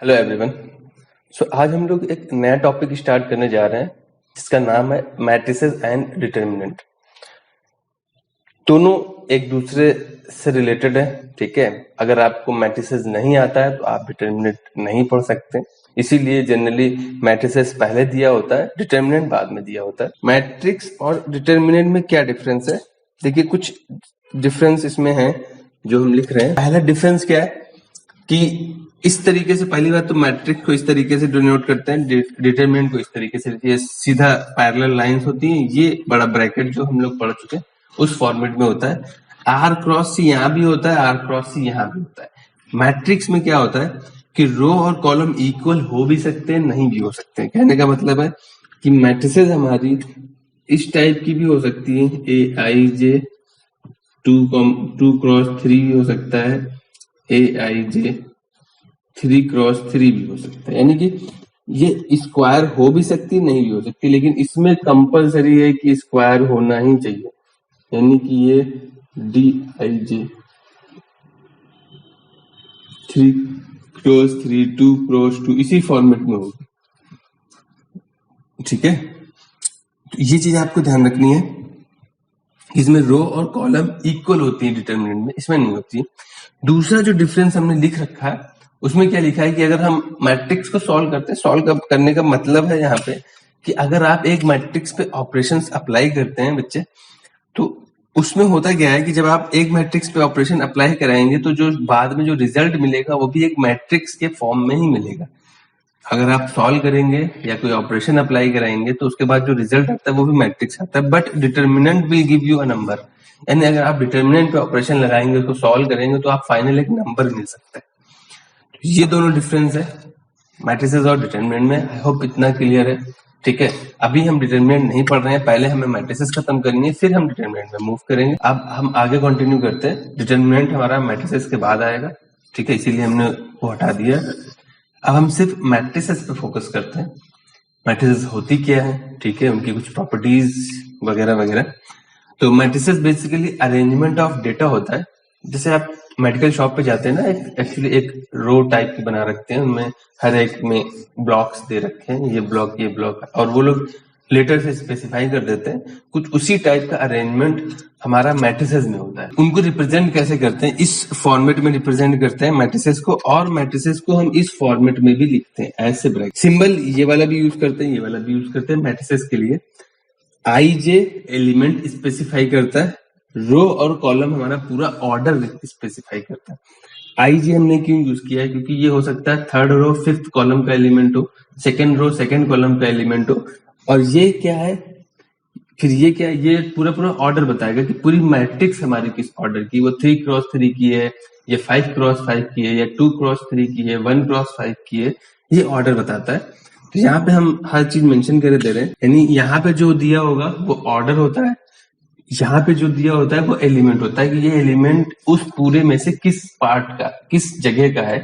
Hello everyone. आज हम लोग एक नया टॉपिक स्टार्ट करने जा रहे हैं जिसका नाम है मैट्रिसेस एंड डिटर्मिनेंट। दोनों एक दूसरे से रिलेटेड है, ठीक है। अगर आपको मैट्रिसेस नहीं आता है तो आप डिटर्मिनेंट नहीं पढ़ सकते, इसीलिए जनरली मैट्रिसेस पहले दिया होता है, डिटर्मिनेंट बाद में दिया होता है। मैट्रिक्स और डिटर्मिनेंट में क्या डिफरेंस है, देखिए कुछ डिफरेंस इसमें है जो हम लिख रहे हैं। पहला डिफरेंस क्या है कि इस तरीके से, पहली बात तो मैट्रिक्स को इस तरीके से डिनोट करते हैं, डिटरमिनेंट को इस तरीके से, ये सीधा पैरेलल लाइंस होती हैं, ये बड़ा ब्रैकेट जो हम लोग पढ़ चुके हैं उस फॉर्मेट में होता है। आर क्रॉस सी यहाँ भी होता है, आर क्रॉस सी यहाँ भी होता है। मैट्रिक्स में क्या होता है कि रो और कॉलम इक्वल हो भी सकते हैं, नहीं भी हो सकते हैं। कहने का मतलब है कि मैट्रिसेस हमारी इस टाइप की भी हो सकती है, ए आई जे 2x3 भी हो सकता है, ए आई जे 3x3 भी हो सकता है, यानी कि ये स्क्वायर हो भी सकती, नहीं भी हो सकती, लेकिन इसमें कंपलसरी है कि स्क्वायर होना ही चाहिए, यानी कि ये D I J 3x3 2x2 इसी फॉर्मेट में होगी, ठीक है। तो ये चीज आपको ध्यान रखनी है, इसमें रो और कॉलम इक्वल होती है डिटरमिनेंट में, इसमें नहीं होती। दूसरा जो डिफरेंस हमने लिख रखा है उसमें क्या लिखा है कि अगर हम मैट्रिक्स को सॉल्व करते हैं, सॉल्व करने का मतलब है यहाँ पे कि अगर आप एक मैट्रिक्स पे ऑपरेशंस अप्लाई करते हैं बच्चे, तो उसमें होता क्या है कि जब आप एक मैट्रिक्स पे ऑपरेशन अप्लाई कराएंगे तो जो बाद में जो रिजल्ट मिलेगा वो भी एक मैट्रिक्स के फॉर्म में ही मिलेगा। अगर आप सॉल्व करेंगे या कोई ऑपरेशन अप्लाई कराएंगे तो उसके बाद जो रिजल्ट आता है वो भी मैट्रिक्स आता है, but determinant will give you a number. यानी अगर आप डिटर्मिनेंट पे ऑपरेशन लगाएंगे, उसको सॉल्व करेंगे तो आप फाइनल एक नंबर मिल सकता है। तो ये दोनों डिफरेंस है मैट्रिसेस और डिटर्मिनेंट में। आई होप इतना क्लियर है, ठीक है। अभी हम डिटर्मिनेंट नहीं पढ़ रहे हैं, पहले हमें मैट्रिसेस खत्म करनी है, फिर हम डिटर्मिनेंट में मूव करेंगे। अब हम आगे कंटिन्यू करते हैं। डिटर्मिनेंट हमारा मैट्रिसेस के बाद आएगा, ठीक है, इसीलिए हमने वो हटा दिया। अब हम सिर्फ मैट्रिसेस पे फोकस करते हैं। मैट्रिसेस होती क्या है, ठीक है, उनकी कुछ प्रॉपर्टीज वगैरह वगैरह। तो matrices basically arrangement of data होता है। जैसे आप मेडिकल शॉप पे जाते हैं ना, एक्चुअली एक रो टाइप की बना रखते हैं, उनमें हर एक में ब्लॉक्स दे रखे हैं, ये ब्लॉक ये ब्लॉक, और वो लोग लेटर से स्पेसिफाई कर देते हैं। कुछ उसी टाइप का अरेंजमेंट हमारा मैट्रिसेस में होता है। उनको रिप्रेजेंट कैसे करते हैं, इस फॉर्मेट में रिप्रेजेंट करते हैं मैट्रिसेस को, और मैट्रिसेस को हम इस फॉर्मेट में भी लिखते हैं, ऐसे ब्रैकेट सिंबल ये वाला भी यूज करते हैं, ये वाला भी यूज करते हैं मैट्रिसेस के लिए। आई जे एलिमेंट स्पेसिफाई करता है, रो और कॉलम हमारा पूरा ऑर्डर स्पेसिफाई करता है। आई जे हमने क्यों यूज किया है, क्योंकि ये हो सकता है थर्ड रो फिफ्थ कॉलम का एलिमेंट हो, सेकेंड रो सेकेंड कॉलम का एलिमेंट हो, और ये क्या है, फिर ये क्या है, ये पूरा पूरा ऑर्डर बताएगा कि पूरी मैट्रिक्स हमारी किस ऑर्डर की, वो 3x3 की है, या 5x5 की है, या 2x3 की है, 1x5 की है, ये ऑर्डर बताता है। तो यहाँ पे हम हर चीज मेंशन करे दे रहे हैं, यानी यहाँ पे जो दिया होगा वो ऑर्डर होता है, यहाँ पे जो दिया होता है वो एलिमेंट होता है कि ये एलिमेंट उस पूरे में से किस पार्ट का, किस जगह का है।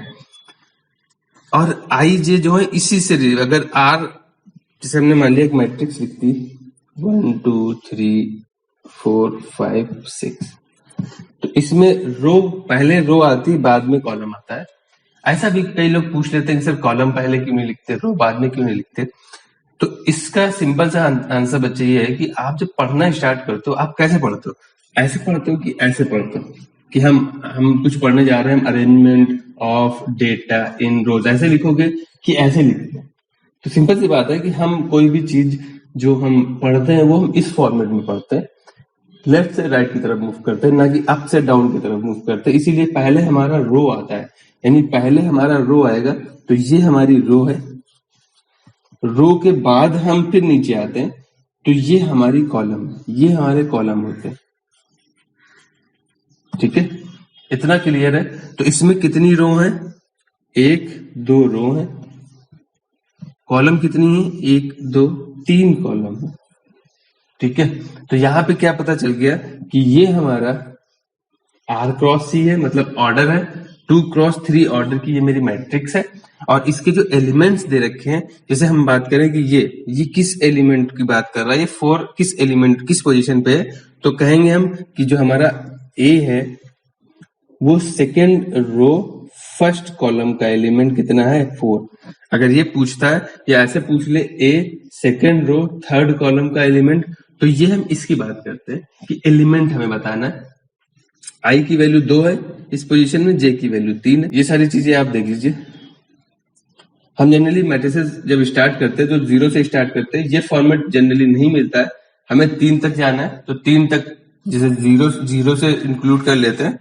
और आई जे जो है इसी से, अगर आर, जैसे हमने मान लिया एक मैट्रिक्स लिख दी 1 2 3 4 5 6, तो इसमें रो पहले रो आती, बाद में कॉलम आता है। ऐसा भी कई लोग पूछ लेते हैं कि सर कॉलम पहले क्यों नहीं लिखते, रो बाद में क्यों नहीं लिखते। तो इसका सिंपल सा आंसर बच्चे ये है कि आप जब पढ़ना स्टार्ट करते हो, आप कैसे पढ़ते हो, ऐसे पढ़ते हो कि ऐसे पढ़ते हो कि हम कुछ पढ़ने जा रहे हैं, अरेंजमेंट ऑफ डेटा इन रोज, ऐसे लिखोगे कि ऐसे लिखोगे। तो सिंपल सी बात है कि हम कोई भी चीज जो हम पढ़ते हैं वो हम इस फॉर्मेट में पढ़ते हैं, लेफ्ट से राइट की तरफ मूव करते हैं, ना कि अप से डाउन की तरफ मूव करते हैं। इसीलिए पहले हमारा रो आता है, यानी पहले हमारा रो आएगा, तो ये हमारी रो है, रो के बाद हम फिर नीचे आते हैं, तो ये हमारी कॉलम है, ये हमारे कॉलम होते हैं, ठीक है। इतना क्लियर है। तो इसमें कितनी रो हैं, 1 2 रो है, कॉलम कितनी है, 1 2 3 कॉलम है, ठीक है। तो यहां पे क्या पता चल गया कि ये हमारा r×c है, मतलब ऑर्डर है, 2x3 ऑर्डर की ये मेरी मैट्रिक्स है, और इसके जो एलिमेंट्स दे रखे हैं, जैसे हम बात करें कि ये किस एलिमेंट की बात कर रहा है, ये 4 किस एलिमेंट किस पोजीशन पे है, तो कहेंगे हम कि जो हमारा ए है वो सेकेंड रो फर्स्ट कॉलम का एलिमेंट कितना है 4। अगर ये पूछता है या ऐसे पूछ ले ए सेकेंड रो थर्ड कॉलम का एलिमेंट, तो ये हम इसकी बात करते हैं कि एलिमेंट हमें बताना है। आई की वैल्यू 2 है इस पोजीशन में, जे की वैल्यू 3 है। ये सारी चीजें आप देख लीजिए। हम जनरली मैट्रिसेस जब स्टार्ट करते हैं तो 0 से स्टार्ट करते हैं। ये फॉर्मेट जनरली नहीं मिलता है, हमें 3 तक जाना है तो 3 तक जैसे 0 से इंक्लूड कर लेते हैं,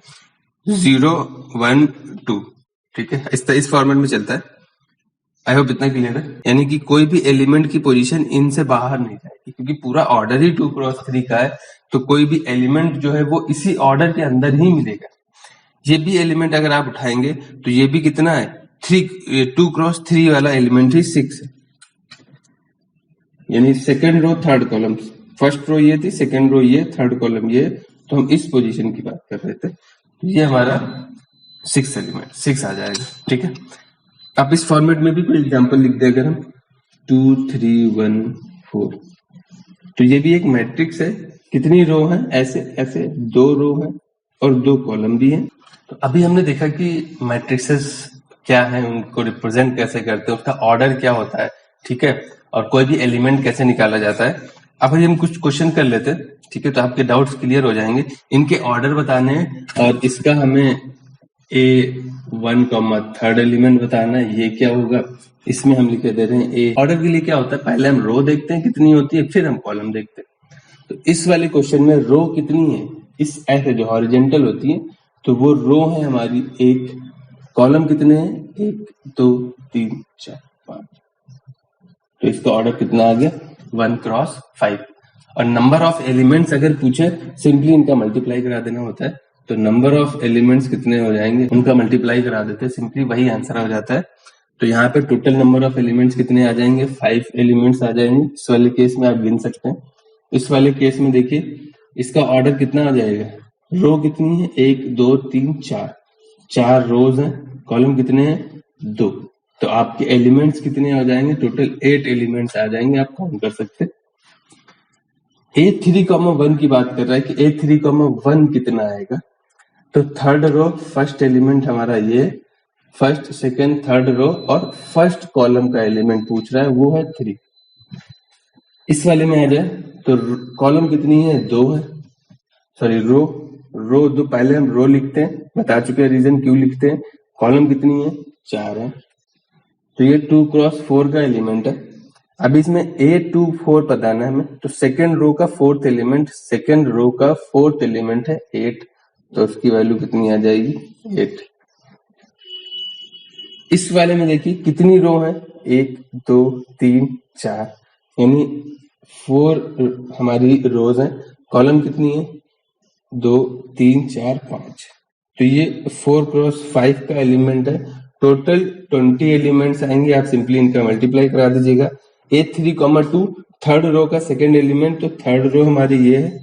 0 1 2, ठीक है, इस फॉर्मेट में चलता है। आई होप इतना क्लियर है। यानी कि कोई भी एलिमेंट की पोजीशन इनसे बाहर नहीं जाएगी, क्योंकि पूरा ऑर्डर ही 2x3 का है, तो कोई भी एलिमेंट जो है वो इसी ऑर्डर के अंदर ही मिलेगा। ये भी एलिमेंट अगर आप उठाएंगे तो ये भी कितना है 2x3 वाला एलिमेंट ही 6 है। यानी second row third column, first row ये थी, सेकेंड रो ये, थर्ड कॉलम ये, तो हम इस पोजीशन की बात कर रहे थे। ये हमारा 6 एलिमेंट 6 आ जाएगा, ठीक है। आप इस फॉर्मेट में भी कोई एग्जांपल लिख दे अगर हम 2 3 1 4, तो ये भी एक मैट्रिक्स है। कितनी रो है, ऐसे ऐसे 2 रो है और 2 कॉलम भी हैं। तो अभी हमने देखा कि मैट्रिक्सेस क्या है, उनको रिप्रेजेंट कैसे करते हैं, उसका ऑर्डर क्या होता है, ठीक है, और कोई भी एलिमेंट कैसे निकाला जाता है। अब हम कुछ क्वेश्चन कर लेते हैं, ठीक है, तो आपके डाउट्स क्लियर हो जाएंगे। इनके ऑर्डर बताने हैं और इसका हमें A1 थर्ड एलिमेंट बताना है। ये क्या होगा, इसमें हम लिखे दे रहे हैं ए। ऑर्डर के लिए क्या होता है, पहले हम रो देखते हैं कितनी होती है, फिर हम कॉलम देखते हैं। तो इस वाले क्वेश्चन में रो कितनी है, इस ऐसे जो हॉरिजेंटल होती है तो वो रो है हमारी 1, कॉलम कितने हैं 1 2 3 4 5, तो इसका ऑर्डर कितना आ गया 1 क्रॉस 5। और नंबर ऑफ एलिमेंट्स अगर पूछे, सिंपली इनका मल्टीप्लाई करा देना होता है। तो नंबर ऑफ एलिमेंट्स कितने हो जाएंगे, उनका मल्टीप्लाई करा देते हैं, सिंपली वही आंसर हो जाता है। तो यहाँ पे टोटल नंबर ऑफ एलिमेंट्स कितने आ जाएंगे, 5 एलिमेंट्स आ जाएंगे। इस वाले केस में आप गिन सकते हैं। इस वाले केस में देखिए इसका ऑर्डर कितना आ जाएगा, रो कितनी है 1 2 3 4, 4 रोज हैं, कॉलम कितने हैं 2, तो आपके एलिमेंट्स कितने आ जाएंगे, टोटल 8 एलिमेंट्स आ जाएंगे, आप काउंट कर सकते हैं। A3, 1 की बात कर रहा है कि A3, 1 कितना आएगा, तो थर्ड रो फर्स्ट एलिमेंट हमारा ये, फर्स्ट सेकेंड थर्ड रो और फर्स्ट कॉलम का एलिमेंट पूछ रहा है, वो है 3। इस वाले में आ जाए तो कॉलम कितनी है 2 है, सॉरी रो 2, पहले हम रो लिखते हैं, बता चुके हैं रीजन क्यों लिखते हैं। कॉलम कितनी है 4 है, तो ये 2 क्रॉस 4 का एलिमेंट है। अब इसमें A2 4 बताना है हमें, तो सेकेंड रो का फोर्थ एलिमेंट, सेकेंड रो का फोर्थ एलिमेंट है 8, तो उसकी वैल्यू कितनी आ जाएगी 8। इस वाले में देखिए कितनी रो है 1 2 3 4, यानी 4 हमारी रोज है। कॉलम कितनी है 2 3 4 5, तो ये 4 क्रॉस 5 का एलिमेंट है। टोटल 20 एलिमेंट्स आएंगे, आप सिंपली इनका मल्टीप्लाई करा दीजिएगा। A3, 2 थर्ड रो का सेकेंड एलिमेंट, तो थर्ड रो हमारी ये है,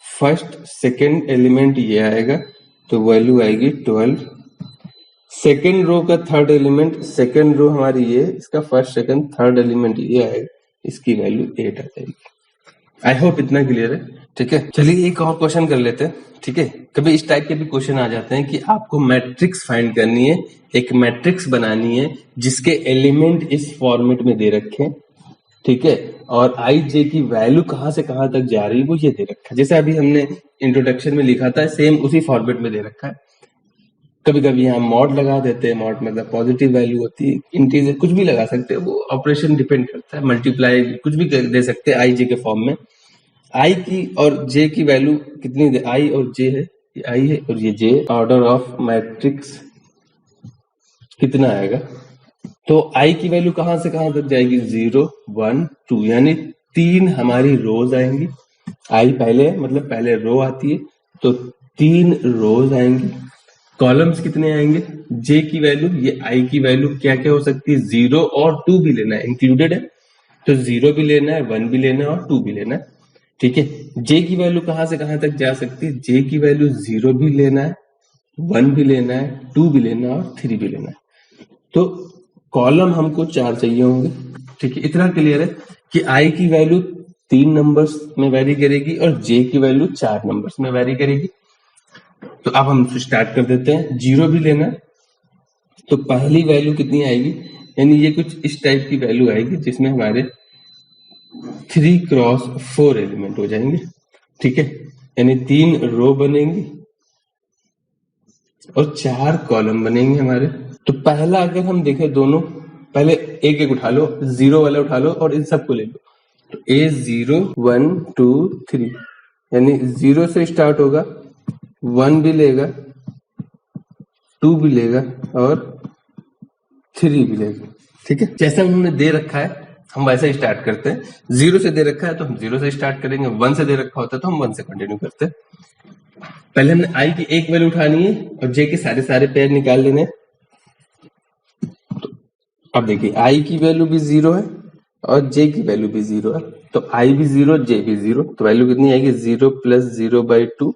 फर्स्ट सेकेंड एलिमेंट ये आएगा, तो वैल्यू आएगी 12। सेकेंड रो का थर्ड एलिमेंट, सेकेंड रो हमारी ये, इसका फर्स्ट सेकेंड थर्ड एलिमेंट ये आएगा, इसकी वैल्यू 8 आ जाएगी। आई होप इतना क्लियर है, ठीक है। चलिए एक और क्वेश्चन कर लेते हैं, ठीक है। कभी इस टाइप के भी क्वेश्चन आ जाते हैं कि आपको मैट्रिक्स फाइंड करनी है, एक मैट्रिक्स बनानी है जिसके एलिमेंट इस फॉर्मेट में दे रखे, ठीक है, और आई जे की वैल्यू कहां से कहां तक जा रही है वो ये दे रखा है। जैसे अभी हमने इंट्रोडक्शन में लिखा था, सेम उसी फॉर्मेट में दे रखा है। कभी कभी यहाँ मॉड लगा देते हैं, मॉड मतलब पॉजिटिव वैल्यू होती है, इंटीजर कुछ भी लगा सकते हैं, वो ऑपरेशन डिपेंड करता है, मल्टीप्लाई कुछ भी दे सकते हैं आई जे के फॉर्म में। आई की और जे की वैल्यू कितनी दे, आई और जे है, ये आई है और ये जे। ऑर्डर ऑफ मैट्रिक्स कितना आएगा, तो आई की वैल्यू कहां से कहां तक जाएगी 0 1 2, यानी 3 हमारी रोज आएंगी। आई पहले मतलब पहले रो आती है, तो 3 रोज आएंगी। कॉलम्स कितने आएंगे, जे की वैल्यू, ये आई की वैल्यू क्या क्या हो सकती है, 0 और 2 भी लेना है, इंक्लूडेड है, तो 0 भी लेना है, 1 भी लेना है और 2 भी लेना है, ठीक है। जे की वैल्यू कहां से कहां तक जा सकती है, जे की वैल्यू 0 भी लेना है, 1 भी लेना है, 2 भी लेना है और 3 भी लेना है। तो कॉलम हमको 4 चाहिए होंगे, ठीक है। इतना क्लियर है कि आई की वैल्यू 3 नंबर्स में वेरी करेगी और जे की वैल्यू 4 नंबर्स में वेरी करेगी। तो अब हम स्टार्ट कर देते हैं। 0 भी लेना, तो पहली वैल्यू कितनी आएगी, यानी ये कुछ इस टाइप की वैल्यू आएगी जिसमें हमारे 3x4 एलिमेंट हो जाएंगे, ठीक है, यानी 3 रो बनेंगी और 4 कॉलम बनेंगे हमारे। तो पहला अगर हम देखें दोनों, पहले एक एक उठा लो, जीरो वाला उठा लो और इन सबको ले लो। तो A0 1 2 3, यानी 0 से स्टार्ट होगा, 1 भी लेगा, 2 भी लेगा और 3 भी लेगा, ठीक है। जैसा उन्होंने दे रखा है हम वैसे ही स्टार्ट करते हैं। 0 से दे रखा है तो हम 0 से स्टार्ट करेंगे, 1 से दे रखा होता है तो हम 1 से कंटिन्यू करते हैं। पहले हमने आई की एक वैल्यू उठानी है और जे के सारे सारे पेयर निकाल लेने। तो अब देखिए आई की वैल्यू भी 0 है और जे की वैल्यू भी 0 है, तो आई भी 0 जे भी 0, तो वैल्यू कितनी आएगी 0 + 0/2,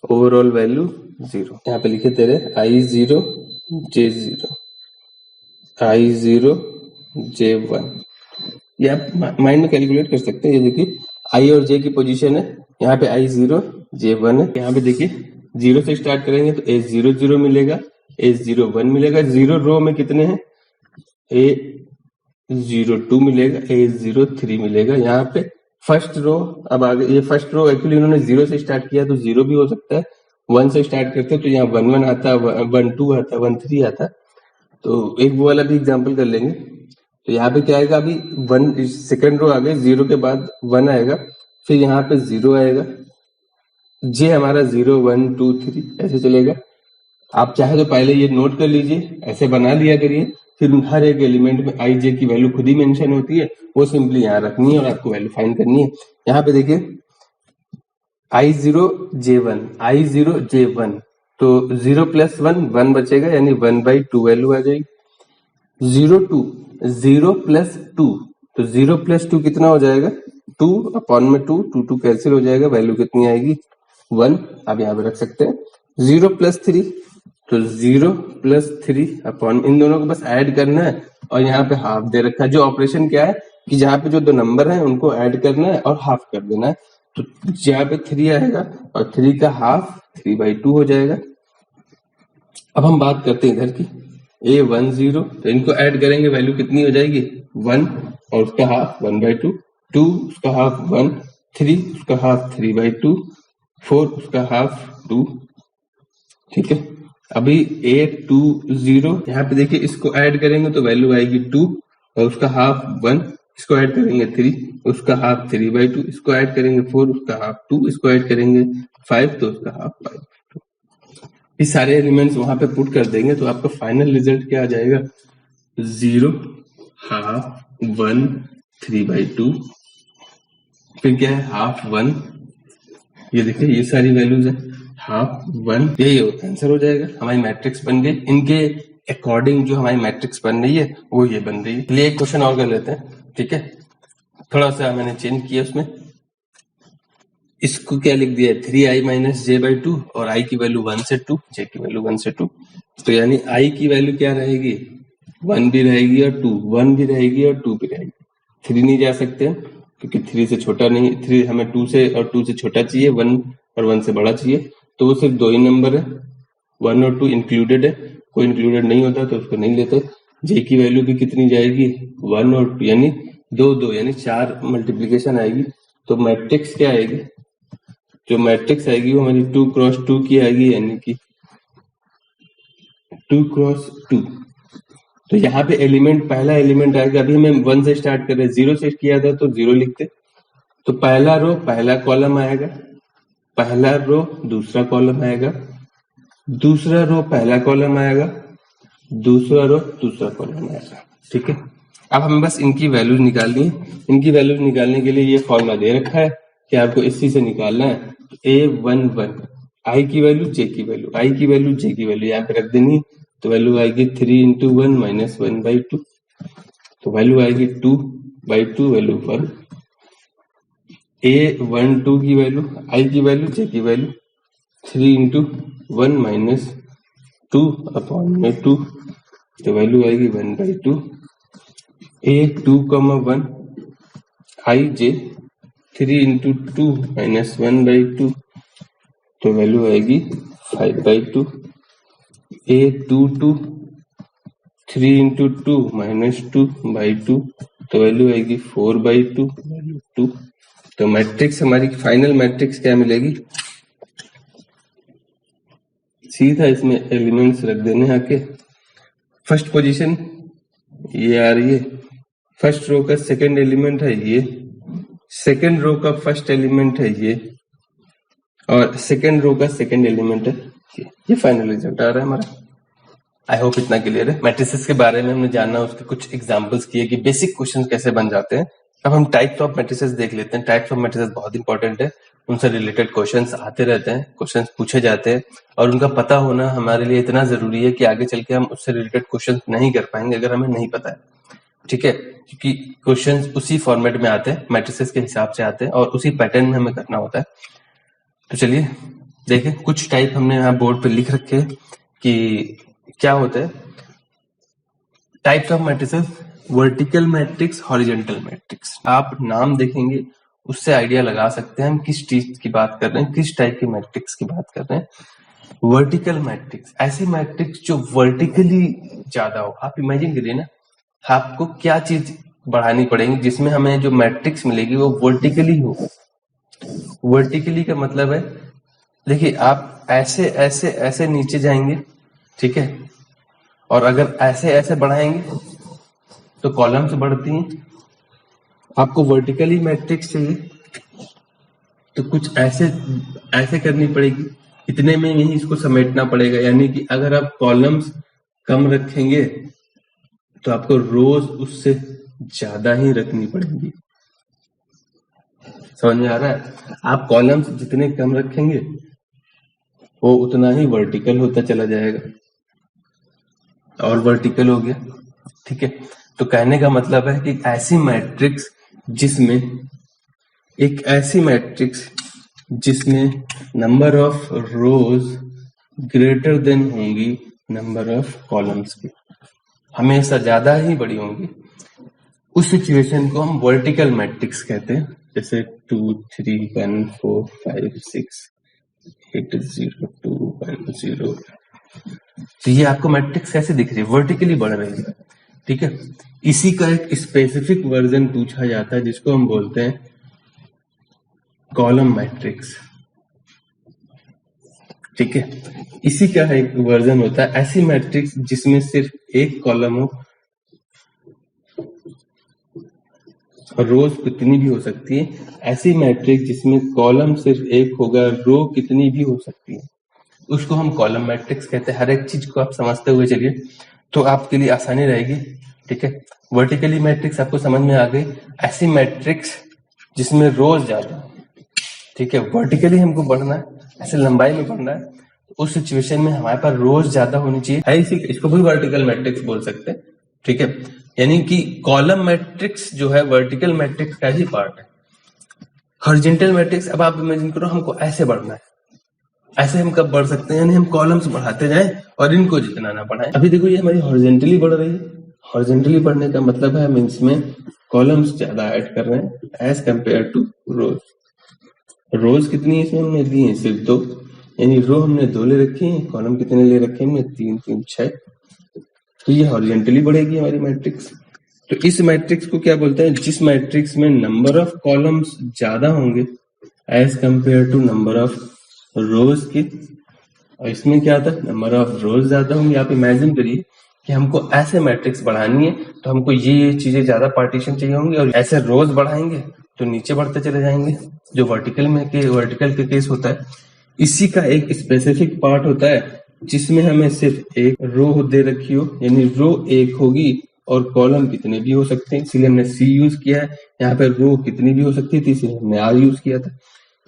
ओवरऑल वैल्यू 0। यहाँ पे लिखे तेरे I0 J0, I0 J1, ये आप माइंड में कैलकुलेट कर सकते हैं। ये देखिए आई और जे की पोजीशन है, यहाँ पे I0 J1 है, यहाँ पे देखिए 0 से स्टार्ट करेंगे तो A0 0 मिलेगा, A0 1 मिलेगा, 0 रो में कितने हैं, A0 2 मिलेगा, A0 3 मिलेगा। यहाँ पे फर्स्ट रो, अब आगे ये फर्स्ट रो एक्चुअली इन्होंने 0 से स्टार्ट किया तो 0 भी हो सकता है, 1 से स्टार्ट करते तो यहाँ 1 1 आता, 1 2 आता, 1 3 आता। तो एक वो वाला भी एग्जाम्पल कर लेंगे। तो यहाँ पे क्या आएगा, अभी 1 सेकेंड रो आ गए, 0 के बाद 1 आएगा, फिर यहाँ पे 0 आएगा, जे हमारा 0 1 2 3 ऐसे चलेगा। आप चाहे तो पहले ये नोट कर लीजिए, ऐसे बना लिया करिए, फिर हर एक एलिमेंट में आई जे की वैल्यू खुद ही मेंशन होती है, वो सिंपली यहाँ रखनी है और आपको वैल्यू फाइंड करनी है। यहाँ पे देखिए I0 J1, तो 0 + 1 1 बचेगा, यानी 1/2 वैल्यू आ जाएगी। 0 2 0 + 2, तो 0 + 2 कितना हो जाएगा, 2 अपॉन में 2, 2 2 कैंसिल हो जाएगा, वैल्यू कितनी आएगी 1, आप यहाँ पे रख सकते हैं। 0 + 3, तो 0 + 3 अपॉन, इन दोनों को बस ऐड करना है और यहाँ पे हाफ दे रखा है। जो ऑपरेशन क्या है कि जहाँ पे जो दो नंबर है उनको ऐड करना है और हाफ कर देना है। तो यहाँ पे 3 आएगा और 3 का हाफ 3/2 हो जाएगा। अब हम बात करते हैं इधर की, A10, तो इनको ऐड करेंगे, वैल्यू कितनी हो जाएगी 1 और उसका हाफ 1/2, 2 उसका हाफ 1, 3 उसका हाफ 3/2, 4 उसका हाफ 2, ठीक है। अभी A20, यहाँ पे देखिए इसको ऐड करेंगे तो वैल्यू आएगी 2 और उसका हाफ 1, इसको ऐड करेंगे 3, उसका हाफ 3/2, इसको ऐड करेंगे 4, उसका हाफ 2, इसको ऐड करेंगे 5, तो उसका हाफ 5। इस सारे एलिमेंट्स वहां पे पुट कर देंगे तो आपका फाइनल रिजल्ट क्या आ जाएगा, 0 हाफ 1 3/2, फिर क्या है हाफ 1, ये देखिए ये सारी वैल्यूज है, हाफ 1, यही आंसर हो जाएगा। हमारी मैट्रिक्स बन गई, इनके अकॉर्डिंग जो हमारी मैट्रिक्स बन रही है वो ये बन रही है। चलिए एक क्वेश्चन और कर लेते हैं, ठीक है, थोड़ा सा मैंने चेंज किया उसमें। इसको क्या लिख दिया है 3i - j/2 और i की वैल्यू 1 से 2, j की वैल्यू 1 से 2, तो यानी i की वैल्यू क्या रहेगी 1 भी रहेगी और 2, 1 भी रहेगी और 2 भी रहेगी। 3 नहीं जा सकते क्योंकि 3 से छोटा नहीं, 3 हमें 2 से और 2 से छोटा चाहिए, 1 और 1 से बड़ा चाहिए, तो वो सिर्फ 2 ही नंबर है, 1 और 2 इंक्लूडेड है, कोई इंक्लूडेड नहीं होता तो उसको नहीं लेते। j की वैल्यू भी कितनी जाएगी 1 और 2, यानी 2 2 यानी 4 मल्टीप्लीकेशन आएगी। तो मैट्रिक्स क्या आएगी, जो मैट्रिक्स आएगी वो हमारी 2 क्रॉस 2 की आएगी, यानी कि 2 क्रॉस 2। तो यहाँ पे एलिमेंट, पहला एलिमेंट आएगा, अभी हमें 1 से स्टार्ट कर रहे हैं, 0 से किया था तो 0 लिखते, तो पहला रो पहला कॉलम आएगा, पहला रो दूसरा कॉलम आएगा, दूसरा रो पहला कॉलम आएगा, दूसरा रो दूसरा कॉलम आएगा, ठीक है। अब हमें बस इनकी वैल्यूज निकालनी है। इनकी वैल्यूज निकालने के लिए ये फॉर्मूला दे रखा है कि आपको इसी से निकालना है। A11 आई की वैल्यू जे की वैल्यू, आई की वैल्यू जे की वैल्यू यहाँ पे रख देनी है, तो वैल्यू आएगी 3 × 1 - 1/2, तो वैल्यू आएगी 2/2, वैल्यू 1। A12 की वैल्यू, आई की वैल्यू जे की वैल्यू 3 × 1 - 2/2, तो वैल्यू आएगी 1/2। A2, 1 आई जे 3 × 2 - 1/2, तो वैल्यू आएगी 5/2। A22 3 इंटू 2 -2/2, तो वैल्यू आएगी 4/2 वैल्यू 2। तो मैट्रिक्स हमारी फाइनल मैट्रिक्स क्या मिलेगी, सीधा इसमें एलिमेंट्स रख देने आके। फर्स्ट पोजीशन ये आ रही है, फर्स्ट रो का सेकंड एलिमेंट है ये, सेकंड रो का फर्स्ट एलिमेंट है ये, और सेकंड रो का सेकंड एलिमेंट है ये फाइनल रिजल्ट आ रहा है हमारा। आई होप इतना क्लियर है। मैट्रिसेस के बारे में हमने जाना, उसके कुछ एग्जांपल्स किए कि बेसिक क्वेश्चन कैसे बन जाते हैं। अब हम टाइप्स ऑफ मैट्रिसेस देख लेते हैं। टाइप्स ऑफ मैट्रिसेस बहुत इंपॉर्टेंट है, उनसे रिलेटेड क्वेश्चंस आते रहते हैं, क्वेश्चंस पूछे जाते हैं, और उनका पता होना हमारे लिए इतना जरूरी है कि आगे चल के हम उससे रिलेटेड क्वेश्चंस नहीं कर पाएंगे अगर हमें नहीं पता है। ठीक है, क्योंकि क्वेश्चंस उसी फॉर्मेट में आते हैं, मैट्रिसेस के हिसाब से आते हैं, और उसी पैटर्न में हमें करना होता है। तो चलिए देखें, कुछ टाइप हमने यहाँ बोर्ड पे लिख रखे कि क्या होता है। Types of matrices, vertical matrix, horizontal matrix. आप नाम देखेंगे उससे आइडिया लगा सकते हैं हम किस चीज की बात कर रहे हैं, किस टाइप की मैट्रिक्स की बात कर रहे हैं। वर्टिकल मैट्रिक्स, ऐसी मैट्रिक्स जो वर्टिकली ज्यादा हो। आप इमेजिन करिए ना, आपको क्या चीज बढ़ानी पड़ेगी जिसमें हमें जो मैट्रिक्स मिलेगी वो वर्टिकली हो। वर्टिकली का मतलब है, देखिए आप ऐसे ऐसे ऐसे नीचे जाएंगे, ठीक है, और अगर ऐसे ऐसे बढ़ाएंगे तो कॉलम्स बढ़ती हैं। आपको वर्टिकली मैट्रिक्स चाहिए तो कुछ ऐसे ऐसे करनी पड़ेगी, इतने में ही इसको समेटना पड़ेगा। यानी कि अगर आप कॉलम्स कम रखेंगे तो आपको रोज उससे ज्यादा ही रखनी पड़ेगी। समझ में आ रहा है? आप कॉलम्स जितने कम रखेंगे वो उतना ही वर्टिकल होता चला जाएगा, और वर्टिकल हो गया। ठीक है, तो कहने का मतलब है कि ऐसी मैट्रिक्स जिसमें, एक ऐसी मैट्रिक्स जिसमें number of rose greater than होंगी नंबर ऑफ कॉलम्स की, हमेशा ज्यादा ही बड़ी होंगी, उस सिचुएशन को हम वर्टिकल मैट्रिक्स कहते हैं। जैसे 2 3 1 4 5 6 8 0 2 1 0। तो ये आपको मैट्रिक्स कैसे दिख रही है, वर्टिकली बढ़ रही है। ठीक है, इसी का एक स्पेसिफिक वर्जन पूछा जाता है जिसको हम बोलते हैं कॉलम मैट्रिक्स। ठीक है, इसी का एक वर्जन होता है ऐसी मैट्रिक्स जिसमें सिर्फ एक कॉलम हो, और रोज कितनी भी हो सकती है। ऐसी मैट्रिक्स जिसमें कॉलम सिर्फ एक होगा, रो कितनी भी हो सकती है, उसको हम कॉलम मैट्रिक्स कहते हैं। हर एक चीज को आप समझते हुए चलिए तो आपके लिए आसानी रहेगी। ठीक है, वर्टिकली मैट्रिक्स आपको समझ में आ गई। ऐसी मैट्रिक्स जिसमें रोज ज्यादा, ठीक है, वर्टिकली हमको बढ़ना है, ऐसे लंबाई में बढ़ना है, तो उस सिचुएशन में हमारे पास रोज ज्यादा होनी चाहिए, है इसी, इसको भी वर्टिकल मैट्रिक्स बोल सकते हैं। ठीक है, यानी कि कॉलम मैट्रिक्स जो है वर्टिकल मैट्रिक्स का ही पार्ट है। हॉरिजॉन्टल मैट्रिक्स, अब आप इमेजिन करो हमको ऐसे बढ़ना है, ऐसे हम कब बढ़ सकते हैं, यानी हम कॉलम्स बढ़ाते जाएं और इनको जितना ना बढ़ाएं। अभी देखो ये हमारी हॉरिजॉन्टली बढ़ रही है। हॉरिजॉन्टली बढ़ने का मतलब है हम इसमें कॉलम्स ज्यादा ऐड कर रहे हैं एज कंपेयर टू रोज। रोज कितनी इसमें हमने दी है, सिर्फ 2, यानी रो हमने 2 ले रखी है, कॉलम कितने ले रखे हैं, 3 3 6। तो ये हॉरिजॉन्टली बढ़ेगी हमारी मैट्रिक्स। तो इस मैट्रिक्स को क्या बोलते हैं, जिस मैट्रिक्स में नंबर ऑफ कॉलम्स ज्यादा होंगे as compare to number of rows की, और इसमें क्या था, नंबर ऑफ रोज ज्यादा होंगे। आप इमेजिन करिए कि हमको ऐसे मैट्रिक्स बढ़ानी है तो हमको ये चीजें ज्यादा पार्टीशन चाहिए होंगी, और ऐसे रोज बढ़ाएंगे तो नीचे बढ़ते चले जाएंगे, जो वर्टिकल के केस होता है। इसी का एक स्पेसिफिक पार्ट होता है जिसमें हमें सिर्फ एक रो दे रखी हो, यानी रो एक होगी और कॉलम कितने भी हो सकते हैं, इसलिए हमने सी यूज किया है। यहाँ पे रो कितनी भी हो सकती थी, इसलिए हमने आर यूज किया था।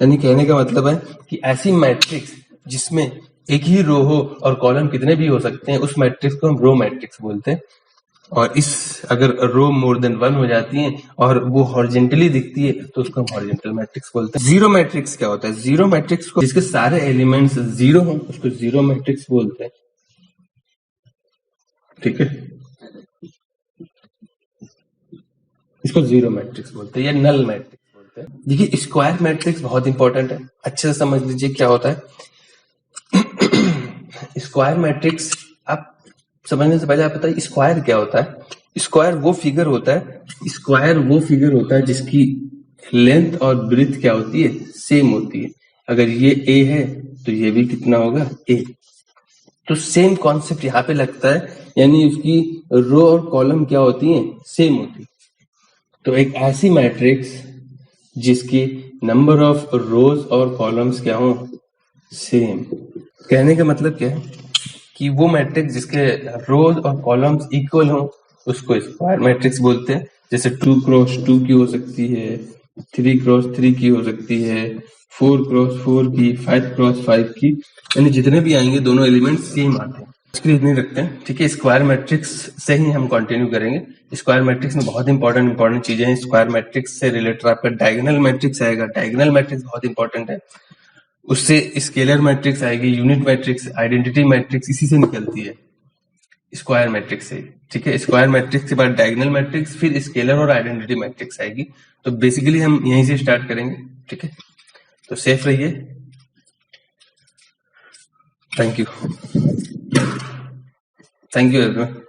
यानी कहने का मतलब है कि ऐसी मैट्रिक्स जिसमें एक ही रो हो और कॉलम कितने भी हो सकते हैं, उस मैट्रिक्स को हम रो मैट्रिक्स बोलते हैं। और इस अगर रो मोर देन 1 हो जाती है और वो हॉरिजॉन्टली दिखती है तो उसको हम हॉरिजॉन्टल मैट्रिक्स बोलते हैं। जीरो मैट्रिक्स क्या होता है, जीरो मैट्रिक्स को, जिसके सारे एलिमेंट्स जीरो हो, उसको जीरो मैट्रिक्स बोलते हैं। ठीक है, इसको जीरो मैट्रिक्स बोलते हैं या नल मैट्रिक्स बोलते हैं। देखिए स्क्वायर मैट्रिक्स बहुत इंपॉर्टेंट है, अच्छे से समझ लीजिए क्या होता है। स्क्वायर मैट्रिक्स, आप समझने से पहले आप बताइए स्क्वायर क्या होता है। स्क्वायर वो फिगर होता है जिसकी लेंथ और ब्रीथ क्या होती है, सेम होती है। अगर ये ए है तो ये भी कितना होगा, ए। तो सेम कॉन्सेप्ट यहाँ पे लगता है, यानी उसकी रो और कॉलम क्या होती हैं, सेम होती है। तो एक ऐसी मैट्रिक्स जिसकी नंबर ऑफ रोज और कॉलम्स क्या हो, सेम। कहने का मतलब क्या है कि वो मैट्रिक्स जिसके रोज और कॉलम्स इक्वल हो उसको स्क्वायर मैट्रिक्स बोलते हैं। जैसे 2x2 की हो सकती है, 3x3 की हो सकती है, 4x4 की, 5x5 की, यानी जितने भी आएंगे दोनों एलिमेंट सेम आते हैं। इसके लिए इतने रखते हैं, ठीक है। स्क्वायर मैट्रिक्स से ही हम कंटिन्यू करेंगे। स्क्वायर मैट्रिक्स में बहुत इंपॉर्टेंट चीजें हैं। स्क्वायर मैट्रिक्स से रिलेटेड आपका डायगोनल मैट्रिक्स आएगा। डायगोनल मैट्रिक्स बहुत इंपॉर्टेंट है। उससे स्केलर मैट्रिक्स आएगी, यूनिट मैट्रिक्स, आइडेंटिटी मैट्रिक्स, इसी से निकलती है, स्क्वायर मैट्रिक्स से, ठीक है। स्क्वायर मैट्रिक्स के बाद डायगोनल मैट्रिक्स, फिर स्केलर और आइडेंटिटी मैट्रिक्स आएगी। तो बेसिकली हम यहीं से स्टार्ट करेंगे, ठीक है। तो सेफ रहिए। Thank you everyone.